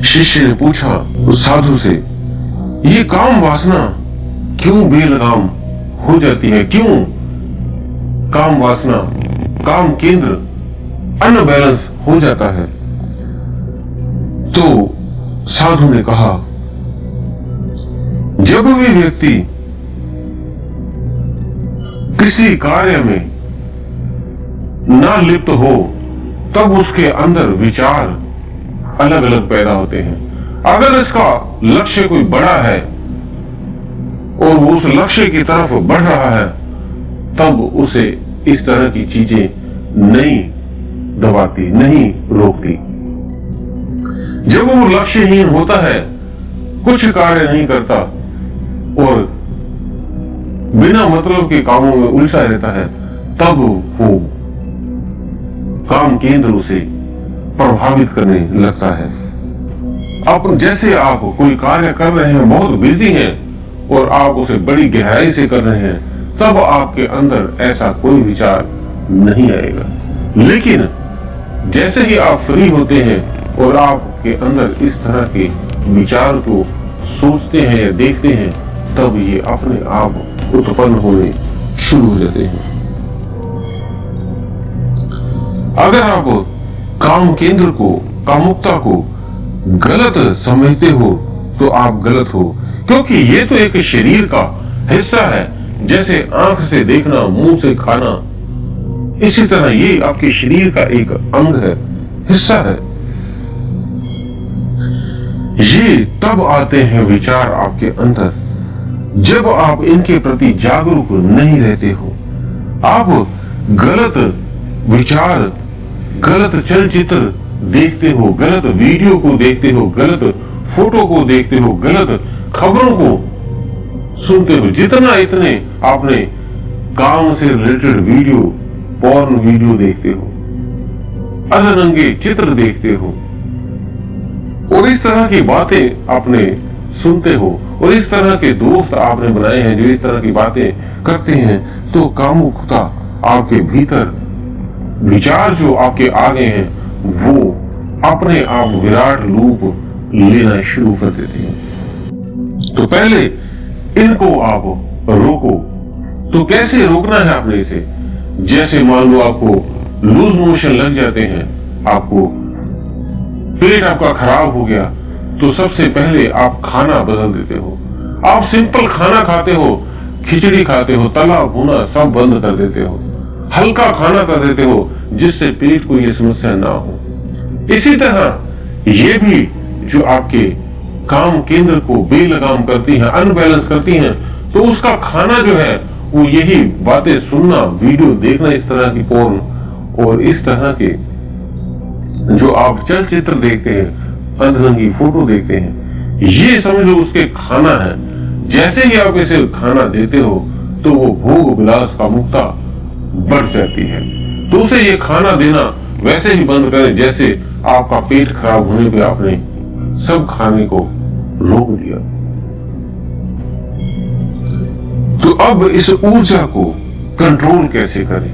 शिष्य ने पूछा उस साधु से, ये काम वासना क्यों बेलगाम हो जाती है? क्यों काम वासना, काम केंद्र अनबैलेंस हो जाता है? तो साधु ने कहा, जब भी व्यक्ति किसी कार्य में ना लिप्त हो तब उसके अंदर विचार अलग अलग पैदा होते हैं। अगर इसका लक्ष्य कोई बड़ा है और वो उस लक्ष्य की तरफ बढ़ रहा है तब उसे इस तरह की चीजें नहीं दबाती, नहीं रोकती। जब वो लक्ष्यहीन होता है, कुछ कार्य नहीं करता और बिना मतलब के कामों में उलझा रहता है, तब वो काम केंद्र उसे प्रभावित करने लगता है। अब जैसे आप कोई कार्य कर रहे हैं, बहुत बिजी हैं और आप उसे बड़ी गहराई से कर रहे हैं, तब आपके अंदर ऐसा कोई विचार नहीं आएगा। लेकिन जैसे ही आप फ्री होते हैं और आपके अंदर इस तरह के विचार को सोचते हैं या देखते हैं, तब ये अपने आप उत्पन्न होने शुरू हो जाते हैं। अगर आप काम केंद्र को, कामुकता को गलत समझते हो तो आप गलत हो, क्योंकि ये तो एक शरीर का हिस्सा है। जैसे आंख से देखना, मुंह से खाना, इसी तरह ये आपके शरीर का एक अंग है, हिस्सा है। ये तब आते हैं विचार आपके अंदर जब आप इनके प्रति जागरूक नहीं रहते हो। आप गलत विचार, गलत चलचित्र देखते हो, गलत वीडियो को देखते हो, गलत फोटो को देखते हो, गलत खबरों को सुनते हो। जितना इतने आपने काम से रिलेटेड वीडियो, पॉर्न वीडियो देखते हो, अधरंगे चित्र देखते हो और इस तरह की बातें आपने सुनते हो और इस तरह के दोस्त आपने बनाए हैं जो इस तरह की बातें करते हैं, तो कामुकता आपके भीतर, विचार जो आपके आगे हैं, वो अपने आप विराट रूप लेना शुरू कर देते हैं। तो पहले इनको आप रोको। तो कैसे रोकना है आपने इसे? जैसे मान लो आपको लूज मोशन लग जाते हैं, आपको पेट आपका खराब हो गया, तो सबसे पहले आप खाना बदल देते हो। आप सिंपल खाना खाते हो, खिचड़ी खाते हो, तला भुना सब बंद कर देते हो, हल्का खाना कर देते हो जिससे पेट को यह समस्या ना हो। इसी तरह ये भी जो आपके काम केंद्र को बेलगाम करती हैं, अनबैलेंस करती हैं, तो उसका खाना जो है वो यही बातें सुनना, वीडियो देखना, इस तरह की पोर्न और इस तरह के जो आप चलचित्र देखते हैं, अधरंगी फोटो देखते हैं, ये समझ लो उसके खाना है। जैसे ही आप इसे खाना देते हो तो वो भोग विलास कामुकता बढ़ जाती है। तो उसे ये खाना देना वैसे ही बंद करें जैसे आपका पेट खराब होने पे आपने सब खाने को रोक दिया। तो अब इस ऊर्जा को कंट्रोल कैसे करें?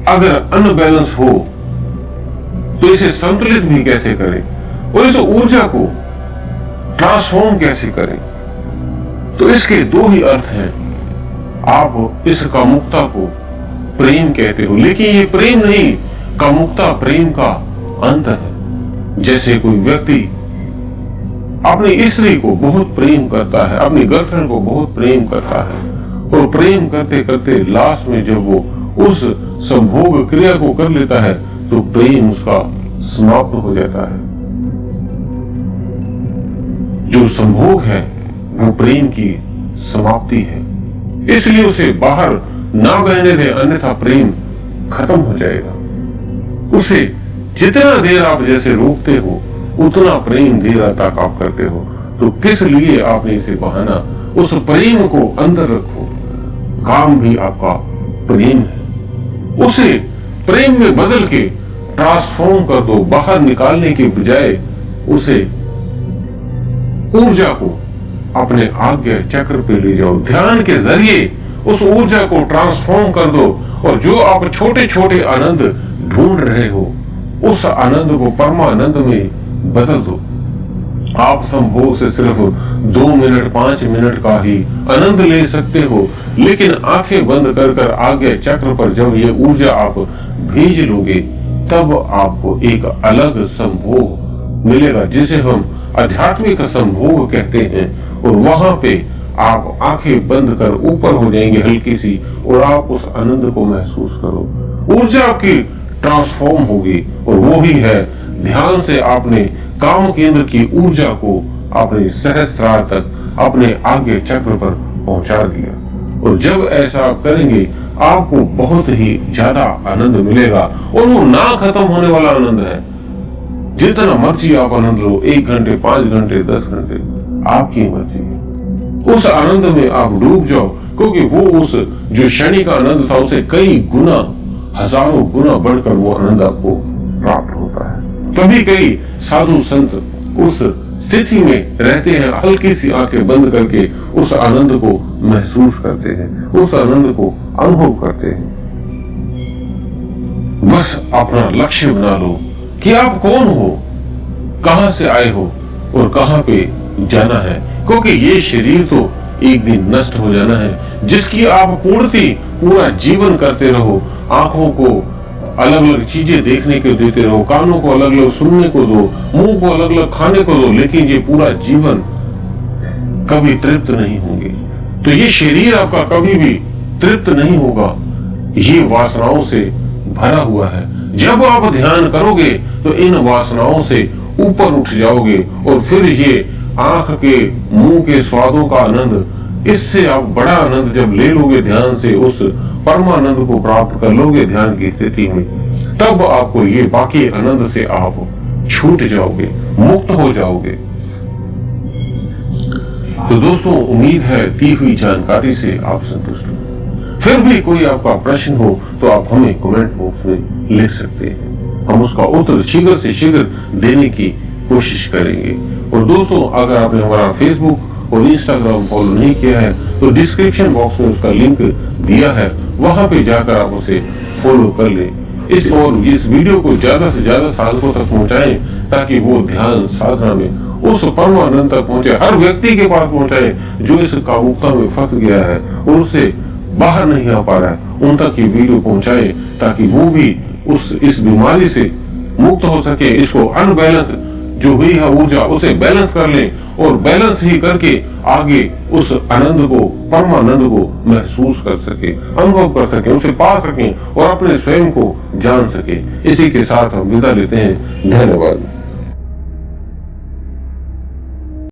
अगर अनबैलेंस हो तो इसे संतुलित भी कैसे करें और इस ऊर्जा को ट्रांसफॉर्म कैसे करें? तो इसके दो ही अर्थ हैं। आप इस कामुकता को प्रेम कहते हो, लेकिन ये प्रेम नहीं, कामुकता प्रेम का अंत है। जैसे कोई व्यक्ति अपनी स्त्री को बहुत प्रेम करता है, अपनी गर्लफ्रेंड को बहुत प्रेम करता है और प्रेम करते करते लास्ट में जब वो उस संभोग क्रिया को कर लेता है तो प्रेम उसका समाप्त हो जाता है। जो संभोग है वो प्रेम की समाप्ति है, इसलिए उसे बाहर ना बहने दे, अन्यथा प्रेम खत्म हो जाएगा। उसे जितना देर आप जैसे रोकते हो उतना प्रेम देर तक आप करते हो। तो किस लिए आपने इसे बहाना? उस प्रेम को अंदर रखो। काम भी आपका प्रेम है, उसे प्रेम में बदल के ट्रांसफॉर्म कर दो। बाहर निकालने के बजाय उसे ऊर्जा को अपने आज्ञा चक्र पे ले जाओ। ध्यान के जरिए उस ऊर्जा को ट्रांसफॉर्म कर दो और जो आप छोटे छोटे आनंद ढूंढ रहे हो उस आनंद को परमानंद में बदल दो। आप संभोग से सिर्फ 2 मिनट 5 मिनट का ही आनंद ले सकते हो, लेकिन आंखें बंद कर कर आगे चक्र पर जब ये ऊर्जा आप भेज लोगे तब आपको एक अलग संभोग मिलेगा जिसे हम आध्यात्मिक संभोग कहते हैं। और वहां पे आप आंखें बंद कर ऊपर हो जाएंगे हल्की सी, और आप उस आनंद को महसूस करो। ऊर्जा आपकी ट्रांसफॉर्म होगी, और वो ही है ध्यान से आपने काम केंद्र की ऊर्जा को अपने सहस्त्रार तक अपने आगे चक्र पर पहुंचा दिया। और जब ऐसा आप करेंगे आपको बहुत ही ज्यादा आनंद मिलेगा, और वो ना खत्म होने वाला आनंद है। जितना मर्जी आप आनंद लो, 1 घंटे 5 घंटे 10 घंटे, आपकी मर्जी है। उस आनंद में आप डूब जाओ, क्योंकि वो उस जो क्षणिक आनंद था उसे कई गुना हजारों गुना बढ़कर वो आनंद आपको प्राप्त होता है। तभी कई साधु संत उस स्थिति में रहते हैं, हल्की सी आंखें बंद करके उस आनंद को महसूस करते हैं, उस आनंद को अनुभव करते हैं। बस अपना लक्ष्य बना लो कि आप कौन हो, कहां से आए हो और कहां पे जाना है, क्योंकि ये शरीर तो एक दिन नष्ट हो जाना है। जिसकी आप पूर्ति पूरा जीवन करते रहो, आंखों को अलग अलग चीजें देखने को देते रहो, कानों को अलग अलग सुनने को दो, मुंह को अलग अलग खाने को दो, लेकिन ये पूरा जीवन कभी तृप्त नहीं होंगे। तो ये शरीर आपका कभी भी तृप्त नहीं होगा, ये वासनाओं से भरा हुआ है। जब आप ध्यान करोगे तो इन वासनाओं से ऊपर उठ जाओगे, और फिर ये आंख के मुंह के स्वादों का आनंद, इससे आप बड़ा आनंद जब ले लोगे ध्यान से, उस परमानंद को प्राप्त कर लोगे ध्यान की स्थिति में, तब आपको ये बाकी आनंद से आप छूट जाओगे, मुक्त हो जाओगे। तो दोस्तों, उम्मीद है दी हुई जानकारी से आप संतुष्ट हो। फिर भी कोई आपका प्रश्न हो तो आप हमें कमेंट बॉक्स में लिख सकते हैं, हम उसका उत्तर शीघ्र से शीघ्र देने की कोशिश करेंगे। और दोस्तों, अगर आपने हमारा फेसबुक और इंस्टाग्राम फॉलो नहीं किया है तो डिस्क्रिप्शन बॉक्स में उसका लिंक दिया है, वहां पे जाकर आप उसे फॉलो कर लें। इस वीडियो को ज्यादा से ज्यादा साधकों तक पहुंचाएं, ताकि वो ध्यान साधना में उस परमानंद तक पहुंचे, हर व्यक्ति के पास पहुंचाए जो इस कामुकता में फंस गया है और उससे बाहर नहीं आ पा रहा है, उन तक ये वीडियो पहुंचाए, ताकि वो भी इस बीमारी से मुक्त हो सके। इसको अनबैलेंस जो हुई है ऊर्जा, उसे बैलेंस कर लें, और बैलेंस ही करके आगे उस आनंद को, परमानंद को महसूस कर सके, अनुभव कर सके, उसे पा सके और अपने स्वयं को जान सके। इसी के साथ हम विदा लेते हैं। धन्यवाद।